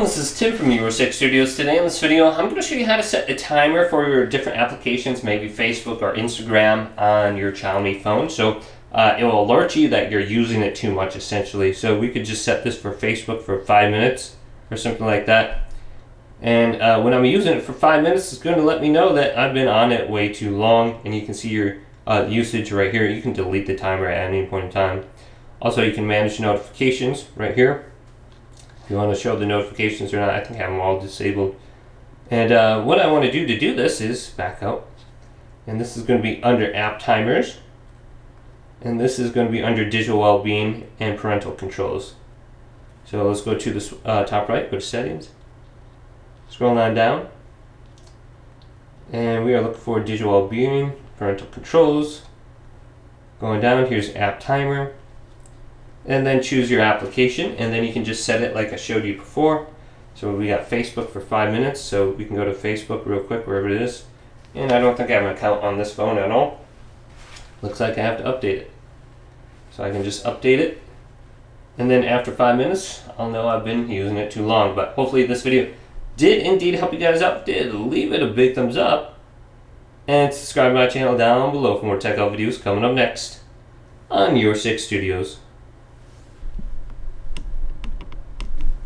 this is Tim from Your 6 Studios. Today in this video, I'm going to show you how to set a timer for your different applications, maybe Facebook or Instagram on your Xiaomi phone. So it will alert you that you're using it too much, essentially. So we could just set this for Facebook for 5 minutes or something like that. And when I'm using it for 5 minutes, it's going to let me know that I've been on it way too long. And you can see your usage right here. You can delete the timer at any point in time. Also, you can manage notifications right here. If you want to show the notifications or not, I think I have them all disabled. And what I want to do this is back out. And this is going to be under app timers. And this is going to be under digital well-being and parental controls. So let's go to the top right, go to settings. Scroll on down. And we are looking for digital well-being, parental controls. Going down, here's app timer. And then choose your application, and then you can just set it like I showed you before. So we got Facebook for 5 minutes, so we can go to Facebook real quick, wherever it is. And I don't think I have an account on this phone at all. Looks like I have to update it. So I can just update it. And then after 5 minutes, I'll know I've been using it too long. But hopefully this video did indeed help you guys out. Did leave it a big thumbs up. And subscribe to my channel down below for more tech out videos coming up next on Your 6 Studios.